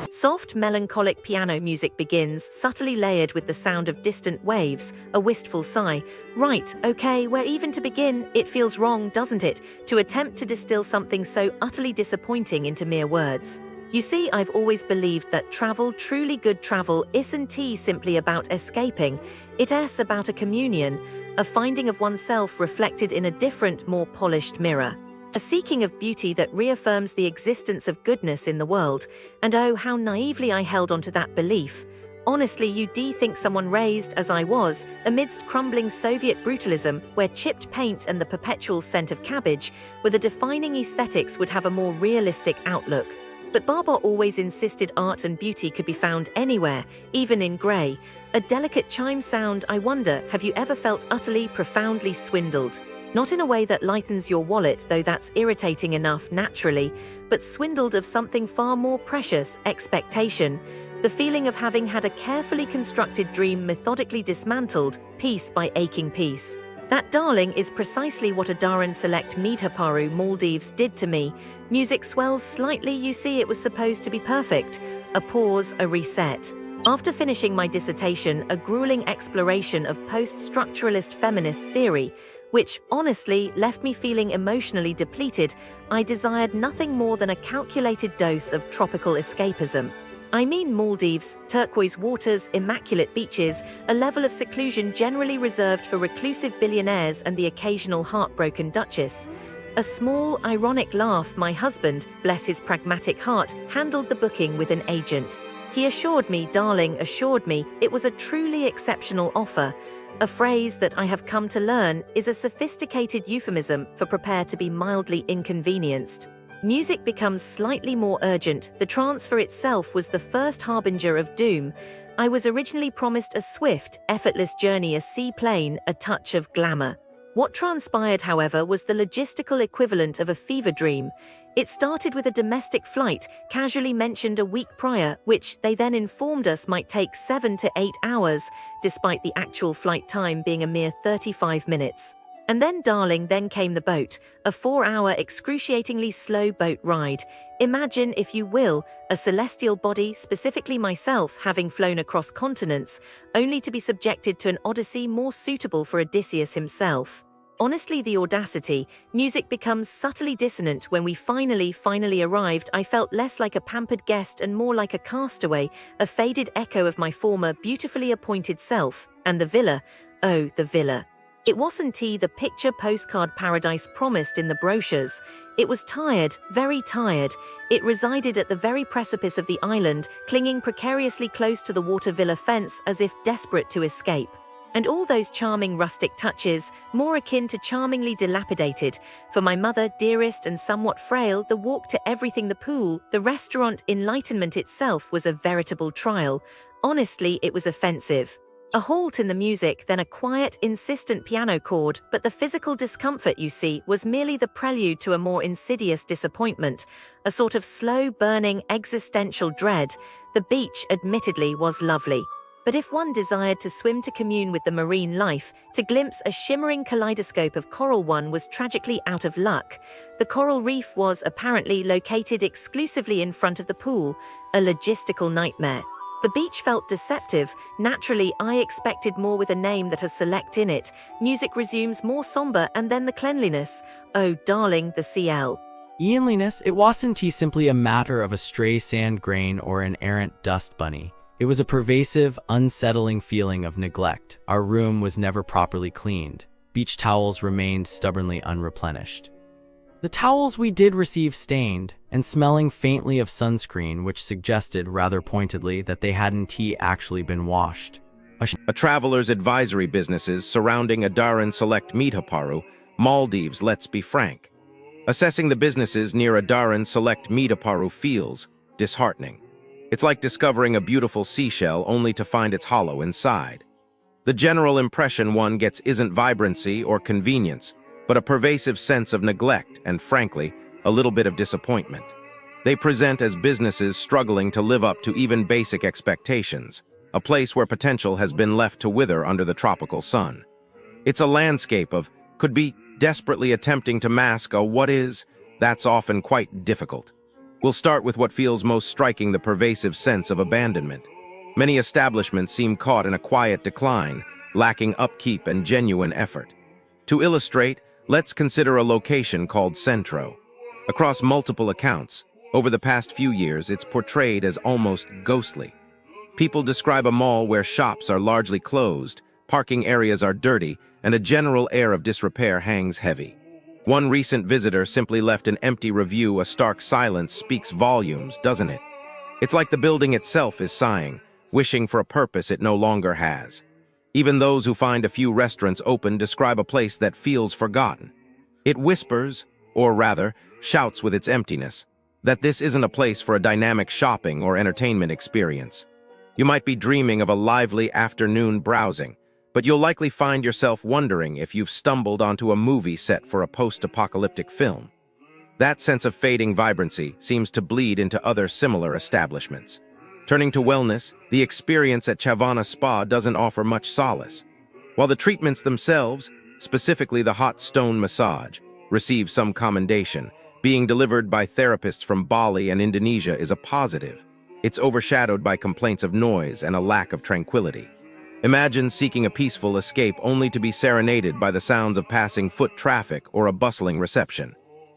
Soft, melancholic piano music begins, subtly layered with the sound of distant waves, a wistful sigh. Right, okay, where even to begin? It feels wrong, doesn't it, to attempt to distill something so utterly disappointing into mere words. You see, I've always believed that travel, truly good travel, isn't simply about escaping. It's about a communion, a finding of oneself reflected in a different, more polished mirror. A seeking of beauty that reaffirms the existence of goodness in the world, and oh, how naively I held onto that belief. Honestly, you think someone raised, as I was, amidst crumbling Soviet brutalism, where chipped paint and the perpetual scent of cabbage were the defining aesthetics, would have a more realistic outlook. But Baba always insisted art and beauty could be found anywhere, even in grey. A delicate chime sound. I wonder, have you ever felt utterly, profoundly swindled? Not in a way that lightens your wallet, though that's irritating enough naturally, but swindled of something far more precious, expectation. The feeling of having had a carefully constructed dream methodically dismantled, piece by aching piece. That, darling, is precisely what Adaaran Select Meedhupparu, Maldives did to me. Music swells slightly, you see, it was supposed to be perfect. A pause, a reset. After finishing my dissertation, a grueling exploration of post-structuralist feminist theory, which, honestly, left me feeling emotionally depleted, I desired nothing more than a calculated dose of tropical escapism. I mean Maldives, turquoise waters, immaculate beaches, a level of seclusion generally reserved for reclusive billionaires and the occasional heartbroken duchess. A small, ironic laugh. My husband, bless his pragmatic heart, handled the booking with an agent. He assured me, darling, assured me, it was a truly exceptional offer. A phrase that I have come to learn is a sophisticated euphemism for prepare to be mildly inconvenienced. Music becomes slightly more urgent. The transfer itself was the first harbinger of doom. I was originally promised a swift, effortless journey, a seaplane, a touch of glamour. What transpired, however, was the logistical equivalent of a fever dream. It started with a domestic flight, casually mentioned a week prior, which they then informed us might take 7 to 8 hours, despite the actual flight time being a mere 35 minutes. And then, darling, then came the boat, a 4-hour excruciatingly slow boat ride. Imagine, if you will, a celestial body, specifically myself, having flown across continents, only to be subjected to an odyssey more suitable for Odysseus himself. Honestly, the audacity. Music becomes subtly dissonant when we finally arrived. I felt less like a pampered guest and more like a castaway, a faded echo of my former beautifully appointed self. And the villa, oh, the villa. It wasn't the picture postcard paradise promised in the brochures. It was tired, very tired. It resided at the very precipice of the island, clinging precariously close to the water villa fence as if desperate to escape. And all those charming rustic touches, more akin to charmingly dilapidated. For my mother, dearest and somewhat frail, the walk to everything, the pool, the restaurant, enlightenment itself was a veritable trial. Honestly, it was offensive. A halt in the music, then a quiet, insistent piano chord, but the physical discomfort, you see, was merely the prelude to a more insidious disappointment, a sort of slow, burning, existential dread. The beach, admittedly, was lovely. But if one desired to swim, to commune with the marine life, to glimpse a shimmering kaleidoscope of coral, one was tragically out of luck. The coral reef was apparently located exclusively in front of the pool, a logistical nightmare. The beach felt deceptive. Naturally, I expected more with a name that has select in it. Music resumes, more somber, and then the cleanliness. Oh, darling, the CL. Cleanliness, it wasn't simply a matter of a stray sand grain or an errant dust bunny. It was a pervasive, unsettling feeling of neglect. Our room was never properly cleaned. Beach towels remained stubbornly unreplenished. The towels we did receive stained, and smelling faintly of sunscreen, which suggested rather pointedly that they hadn't actually been washed. A traveler's advisory businesses surrounding Adaaran Select Meedhupparu, Maldives, let's be frank. Assessing the businesses near Adaaran Select Meedhupparu feels disheartening. It's like discovering a beautiful seashell only to find it's hollow inside. The general impression one gets isn't vibrancy or convenience, but a pervasive sense of neglect and, frankly, a little bit of disappointment. They present as businesses struggling to live up to even basic expectations, a place where potential has been left to wither under the tropical sun. It's a landscape of, could be, desperately attempting to mask a what is, That's often quite difficult. We'll start with what feels most striking: the pervasive sense of abandonment. Many establishments seem caught in a quiet decline, lacking upkeep and genuine effort. To illustrate, let's consider a location called Centro. Across multiple accounts, over the past few years, it's portrayed as almost ghostly. People describe a mall where shops are largely closed, parking areas are dirty, and a general air of disrepair hangs heavy. One recent visitor simply left an empty review. A stark silence speaks volumes, doesn't it? It's like the building itself is sighing, wishing for a purpose it no longer has. Even those who find a few restaurants open describe a place that feels forgotten. It whispers, or rather, shouts with its emptiness, that this isn't a place for a dynamic shopping or entertainment experience. You might be dreaming of a lively afternoon browsing, but you'll likely find yourself wondering if you've stumbled onto a movie set for a post-apocalyptic film. That sense of fading vibrancy seems to bleed into other similar establishments. Turning to wellness, the experience at Chavana Spa doesn't offer much solace. While the treatments themselves, specifically the hot stone massage, receive some commendation, being delivered by therapists from Bali and Indonesia is a positive. It's overshadowed by complaints of noise and a lack of tranquility. Imagine seeking a peaceful escape only to be serenaded by the sounds of passing foot traffic or a bustling reception.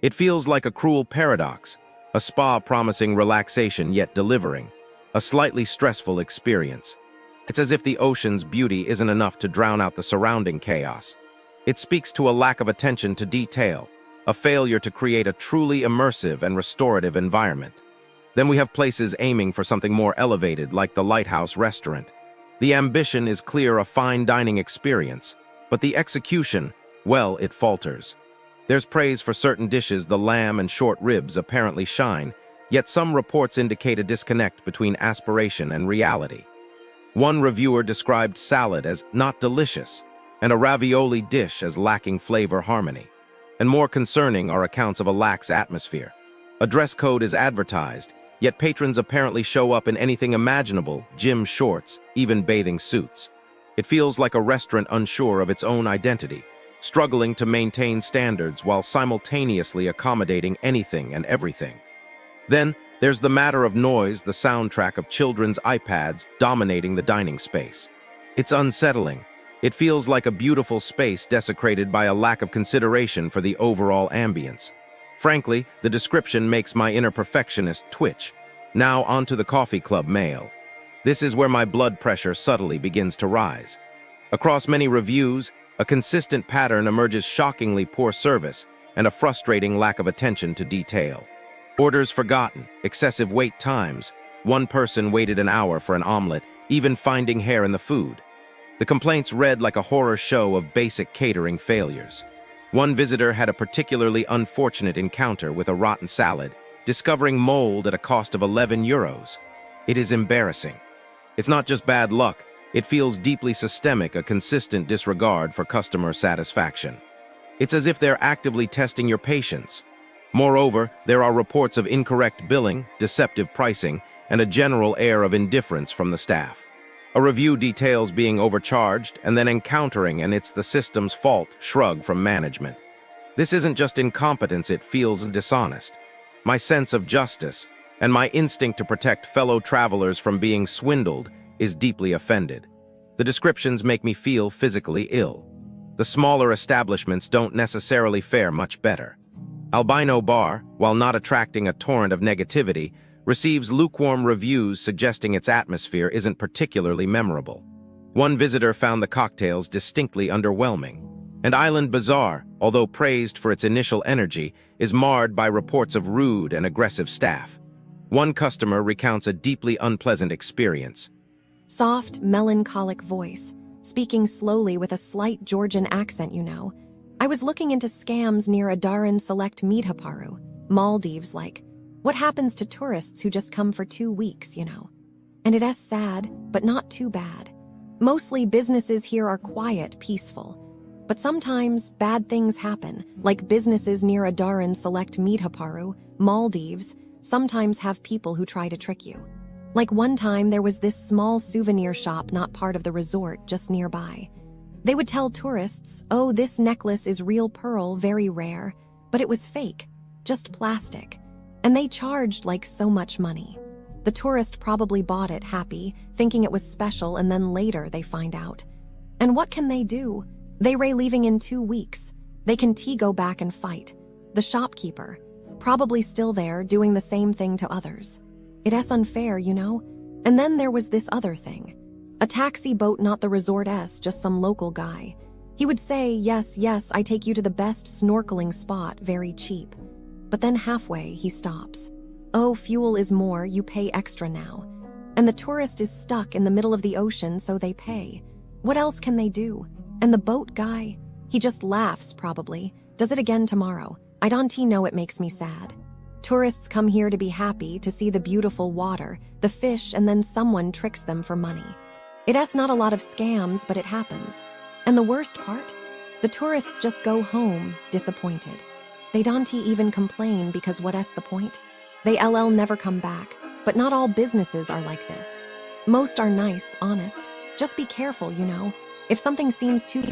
It feels like a cruel paradox, a spa promising relaxation yet delivering a slightly stressful experience. It's as if the ocean's beauty isn't enough to drown out the surrounding chaos. It speaks to a lack of attention to detail, a failure to create a truly immersive and restorative environment. Then we have places aiming for something more elevated, like the Lighthouse Restaurant. The ambition is clear, a fine dining experience, but the execution, well, it falters. There's praise for certain dishes. The lamb and short ribs apparently shine, yet some reports indicate a disconnect between aspiration and reality. One reviewer described salad as not delicious, and a ravioli dish as lacking flavor harmony. And more concerning are accounts of a lax atmosphere. A dress code is advertised, yet patrons apparently show up in anything imaginable: gym shorts, even bathing suits. It feels like a restaurant unsure of its own identity, struggling to maintain standards while simultaneously accommodating anything and everything. Then, there's the matter of noise, the soundtrack of children's iPads dominating the dining space. It's unsettling. It feels like a beautiful space desecrated by a lack of consideration for the overall ambience. Frankly, the description makes my inner perfectionist twitch. Now onto the Coffee Club Mail. This is where my blood pressure subtly begins to rise. Across many reviews, a consistent pattern emerges: shockingly poor service and a frustrating lack of attention to detail. Orders forgotten, excessive wait times. One person waited an hour for an omelet, even finding hair in the food. The complaints read like a horror show of basic catering failures. One visitor had a particularly unfortunate encounter with a rotten salad, discovering mold at a cost of €11. It is embarrassing. It's not just bad luck, it feels deeply systemic, a consistent disregard for customer satisfaction. It's as if they're actively testing your patience. Moreover, there are reports of incorrect billing, deceptive pricing, and a general air of indifference from the staff. A review details being overcharged and then encountering an "it's the system's fault" shrug from management. This isn't just incompetence, it feels dishonest. My sense of justice and my instinct to protect fellow travelers from being swindled is deeply offended. The descriptions make me feel physically ill. The smaller establishments don't necessarily fare much better. Albino Bar, while not attracting a torrent of negativity, receives lukewarm reviews suggesting its atmosphere isn't particularly memorable. One visitor found the cocktails distinctly underwhelming. And Island Bazaar, although praised for its initial energy, is marred by reports of rude and aggressive staff. One customer recounts a deeply unpleasant experience. Soft, melancholic voice, speaking slowly with a slight Georgian accent, you know. I was looking into scams near Adaaran Select Meedhupparu, Maldives, like, what happens to tourists who just come for 2 weeks, you know? And it is sad, but not too bad. Mostly businesses here are quiet, peaceful. But sometimes bad things happen, like businesses near Adaaran Select Meedhupparu, Maldives, sometimes have people who try to trick you. Like one time there was this small souvenir shop not part of the resort, just nearby. They would tell tourists, oh, this necklace is real pearl, very rare, but it was fake. just plastic. And they charged like so much money. The tourist probably bought it happy, thinking it was special, and then later they find out. And what can they do? They leaving in 2 weeks. They can go back and fight. The shopkeeper, probably still there, doing the same thing to others. It's unfair, you know? And then there was this other thing. A taxi boat, not the resort just some local guy. He would say, yes, I take you to the best snorkeling spot, very cheap. But then halfway, he stops. Oh, fuel is more, you pay extra now. And the tourist is stuck in the middle of the ocean, so they pay. What else can they do? And the boat guy? He just laughs, probably. Does it again tomorrow. I don't know, it makes me sad. Tourists come here to be happy, to see the beautiful water, the fish, and then someone tricks them for money. It's not a lot of scams, but it happens. And the worst part? The tourists just go home, disappointed. They don't even complain because what's the point? They never come back, but not all businesses are like this. Most are nice, honest. Just be careful, you know. If something seems too